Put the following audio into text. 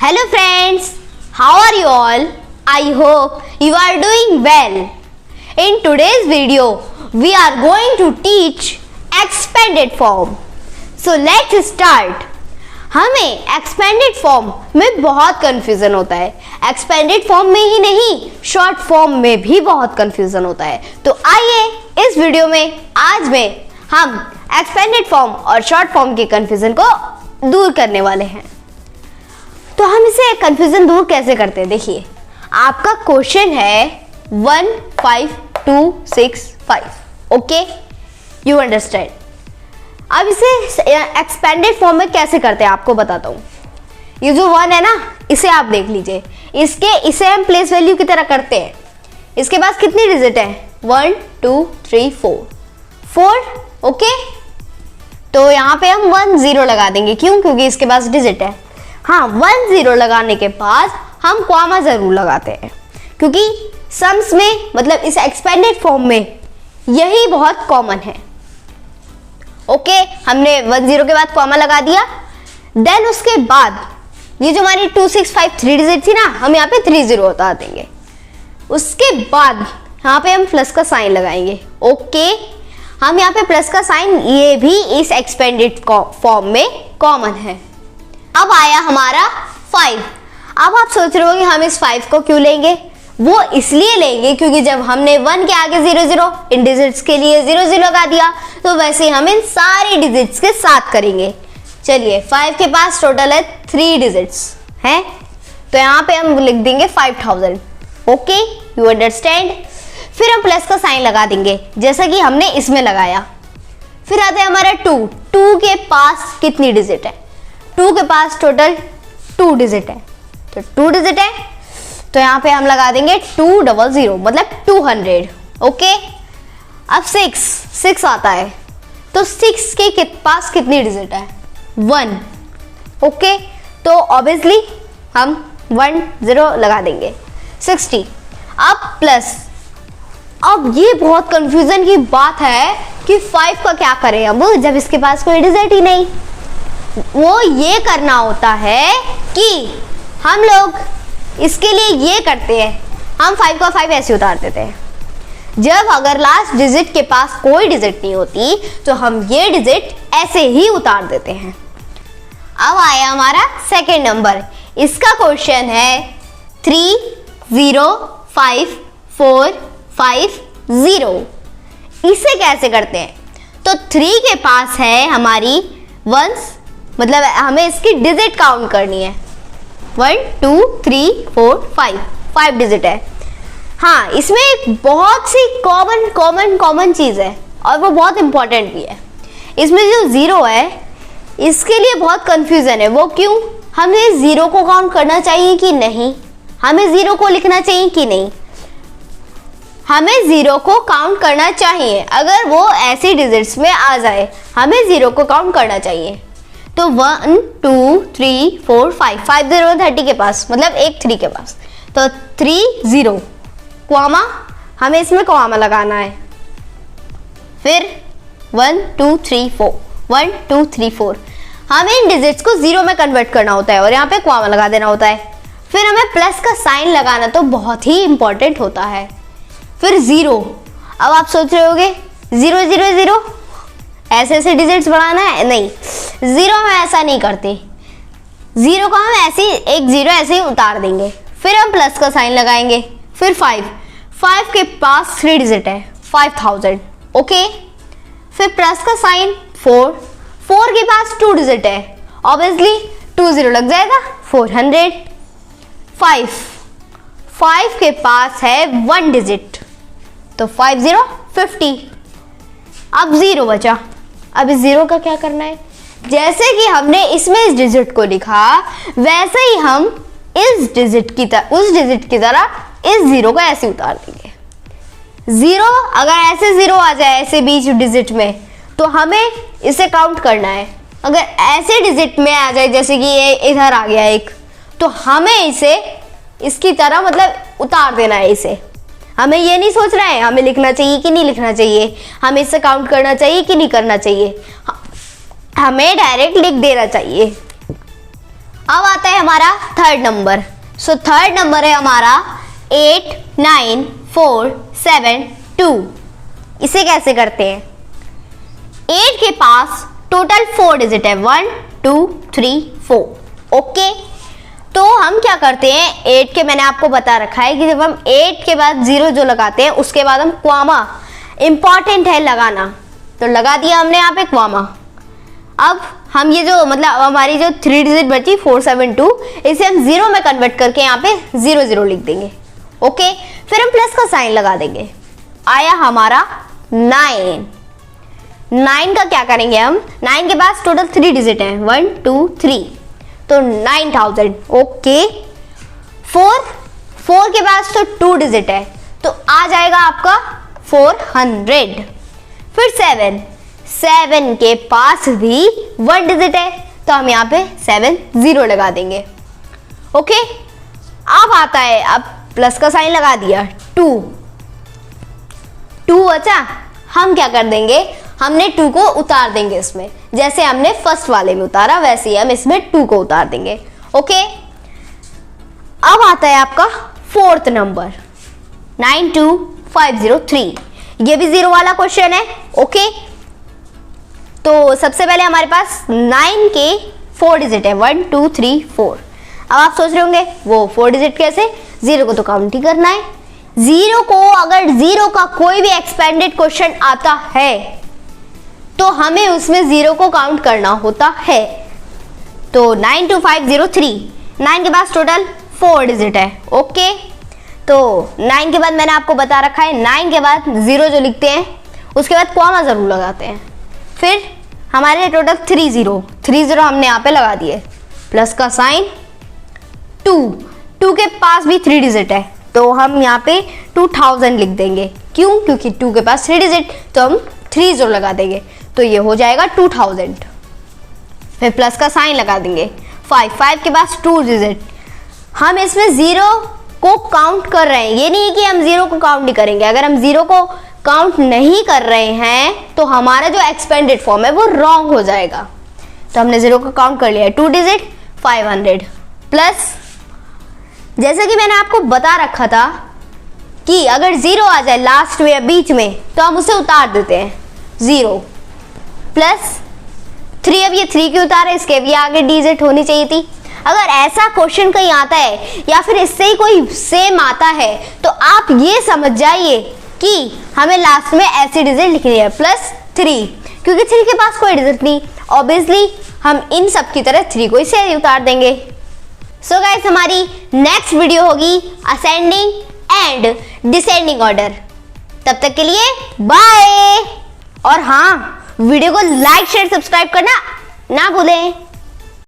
Hello friends, how are you all? I hope you are doing well. In today's video, we are going to teach expanded form. So let's start. हमें expanded form में बहुत confusion होता है. Expanded form में ही नहीं, short form में भी बहुत confusion होता है. तो आइए इस वीडियो में आज में हम expanded form और short form के confusion को दूर करने वाले हैं. तो हम इसे कंफ्यूजन दूर कैसे करते हैं? देखिए, आपका क्वेश्चन है 15265. Okay, you understand. अब इसे एक्सपेंडेड फॉर्म में कैसे करते हैं आपको बताता हूँ. ये जो 1 है ना, इसे आप देख लीजिए. इसे हम प्लेस वैल्यू की तरह करते हैं. इसके पास कितनी डिजिट है? 1 2 3 4. ओके, तो यहाँ पे हम 1 0 लगा देंगे. क्यों? क्योंकि इसके पास डिजिट है. हाँ, 1 0 लगाने के बाद हम कॉमा जरूर लगाते हैं, क्योंकि सम्स में मतलब इस एक्सपेंडेड फॉर्म में यही बहुत कॉमन है. ओके, हमने 1 0 के बाद कॉमा लगा दिया. देन उसके बाद ये जो हमारी 2653 डिजिट थी ना, हम यहाँ पे 3 0 बता देंगे. उसके बाद यहाँ पे हम प्लस का साइन लगाएंगे. ओके, हम यहाँ पे प्लस का साइन, ये भी इस एक्सपेंडेड फॉर्म में कॉमन है. अब आया हमारा 5. अब आप सोच रहे हो कि हम इस 5 को क्यों लेंगे? वो इसलिए लेंगे क्योंकि जब हमने 1 के आगे 0 0 इन डिजिट्स के लिए 0 0 लगा दिया, तो वैसे हम इन सारी डिजिट्स के साथ करेंगे. चलिए, 5 के पास टोटल है 3 डिजिट्स हैं, तो यहाँ पे हम लिख देंगे 5000. Okay, you understand. फिर हम प्लस का साइन लगा देंगे जैसा कि हमने इसमें लगाया. फिर आता है हमारा 2 के पास कितनी डिजिट है? 2 के पास टोटल 2 डिजिट है, तो 2 डिजिट है, तो यहाँ पे हम लगा देंगे 200 मतलब 200. ओके, अब 6 आता है, तो 6 के पास कितनी डिजिट है? 1. ओके, तो ऑब्वियसली हम 1 0 लगा देंगे. 60. अब प्लस. अब ये बहुत कंफ्यूजन की बात है कि 5 का क्या करें अब, जब इसके पास कोई डिजिट ही नहीं. वो ये करना होता है कि हम लोग इसके लिए ये करते हैं, हम 5 का 5 ऐसे उतार देते हैं. जब अगर लास्ट डिजिट के पास कोई डिजिट नहीं होती, तो हम ये डिजिट ऐसे ही उतार देते हैं. अब आया हमारा सेकेंड नंबर. इसका क्वेश्चन है 3 0 5 4 5 0. इसे कैसे करते हैं? तो 3 के पास है हमारी 1, मतलब हमें इसकी डिजिट काउंट करनी है. 1 2 3 4 5 डिजिट है. हाँ, इसमें एक बहुत सी कॉमन चीज़ है और वो बहुत इंपॉर्टेंट भी है. इसमें जो 0 है, इसके लिए बहुत कंफ्यूजन है. वो क्यों? हमें 0 को काउंट करना चाहिए कि नहीं, हमें 0 को लिखना चाहिए कि नहीं? हमें 0 को काउंट करना चाहिए. अगर वो ऐसी डिजिट्स में आ जाए, हमें 0 को काउंट करना चाहिए. तो 1 2 3 4 5 0 30 के पास, मतलब एक 3 के पास, तो 3 0 क्वामा, हमें इसमें क्वामा लगाना है. फिर 1 2 3 4 1 2 3 4, हमें इन डिजिट्स को 0 में कन्वर्ट करना होता है और यहाँ पे क्वामा लगा देना होता है. फिर हमें प्लस का साइन लगाना तो बहुत ही इंपॉर्टेंट होता है. फिर 0. अब आप सोच रहे होगे 0 0 0 ऐसे डिजिट्स बढ़ाना है? नहीं, 0 में ऐसा नहीं करते. 0 को हम ऐसे एक 0 ऐसे ही उतार देंगे. फिर हम प्लस का साइन लगाएंगे. फिर 5 के पास 3 डिजिट है, 5000. ओके, फिर प्लस का साइन 4 के पास 2 डिजिट है, ऑब्वियसली 2 0 लग जाएगा, 400. 5 के पास है 1 डिजिट, तो 5 0 50. अब 0 बचा. अब इस 0 का क्या करना है? जैसे कि हमने इसमें इस डिजिट को लिखा, वैसे ही हम इस डिजिट की तरह उस डिजिट की तरह इस 0 को ऐसे उतार देंगे. 0 अगर ऐसे 0 आ जाए ऐसे बीच डिजिट में, तो हमें इसे काउंट करना है. अगर ऐसे डिजिट में आ जाए जैसे कि ये इधर आ गया एक, तो हमें इसे इसकी तरह मतलब उतार देना है. इसे हमें ये नहीं सोचना है हमें लिखना चाहिए कि नहीं लिखना चाहिए, हमें इसे काउंट करना चाहिए कि नहीं करना चाहिए, हमें डायरेक्ट लिख देना चाहिए. अब आता है हमारा third number. So third number है हमारा 8 9 4 7 2। इसे कैसे करते हैं? 8 के पास टोटल 4 डिजिट है, 1 2 3 4। ओके, तो हम क्या करते हैं, 8 के मैंने आपको बता रखा है कि जब हम 8 के बाद 0 जो लगाते हैं उसके बाद हम क्वामा, इंपॉर्टेंट है लगाना, तो लगा दिया हमने यहाँ पे क्वामा। अब हम ये जो मतलब हमारी जो 3 डिजिट बची 472, इसे हम 0 में कन्वर्ट करके यहाँ पे 0 0 लिख देंगे। ओके, फिर हम प्लस का साइन लगा देंगे। आया हमारा 9। 9 का क्या करेंगे हम, 9 के पास टोटल 3 डिजिट है, 1 2 3, तो 9000। ओके, 4 के पास तो 2 डिजिट है, तो आ जाएगा आपका 400। फिर 7 के पास भी 1 डिजिट है, तो हम यहाँ पे 7 0 लगा देंगे। ओके, अब आता है, अब प्लस का साइन लगा दिया, 2 बचा। हम क्या कर देंगे, हमने 2 को उतार देंगे इसमें, जैसे हमने फर्स्ट वाले में उतारा वैसे ही हम इसमें 2 को उतार देंगे। ओके, अब आता है आपका फोर्थ नंबर 92503। ये भी 0 वाला क्वेश्चन है। ओके, तो सबसे पहले हमारे पास 9 के 4 डिजिट है, 1 2 3 4। अब आप सोच रहे होंगे वो 4 डिजिट कैसे, 0 को तो काउंट ही करना है। 0 को अगर 0 का कोई भी एक्सपेंडेड क्वेश्चन आता है तो हमें उसमें 0 को काउंट करना होता है। तो 92503, 9 के पास टोटल 4 डिजिट है। ओके, तो 9 के बाद मैंने आपको बता रखा है, 9 के बाद 0 जो लिखते हैं उसके बाद कॉमा जरूर लगाते हैं। फिर हमारे टोटल 30 हमने यहाँ पे लगा दिए, प्लस का साइन, 2 के पास भी 3 डिजिट है, तो हम यहाँ पे 2000 लिख देंगे। क्यों? क्योंकि 2 के पास 3 डिजिट, तो हम 30 लगा देंगे, तो ये हो जाएगा 2000। फिर प्लस का साइन लगा देंगे। 5 के पास 2 डिजिट, हम इसमें 0 को काउंट कर रहे हैं, ये नहीं है कि हम 0 को काउंट नहीं करेंगे। अगर हम 0 को काउंट नहीं कर रहे हैं तो हमारा जो एक्सपेंडेड फॉर्म है वो रॉन्ग हो जाएगा। तो हमने 0 को काउंट कर लिया, 2 डिजिट 500। प्लस जैसा कि मैंने आपको बता रखा था कि अगर 0 आ जाए लास्ट में या बीच में तो हम उसे उतार देते हैं, 0 प्लस 3। अब ये 3 क्यों उतारे, इसके भी आगे डिजिट होनी चाहिए थी। अगर ऐसा क्वेश्चन कहीं आता है या फिर इससे ही कोई सेम आता है तो आप ये समझ जाइए कि हमें लास्ट में ऐसी डिजिट लिखनी है, +3, क्योंकि 3 के पास कोई डिजिट नहीं, ऑब्वियसली हम इन सब की तरह 3 को इसे उतार देंगे। सो गाइस, हमारी नेक्स्ट वीडियो होगी असेंडिंग एंड डिसेंडिंग ऑर्डर। तब तक के लिए बाय। और हाँ, वीडियो को लाइक शेयर सब्सक्राइब करना ना भूलें।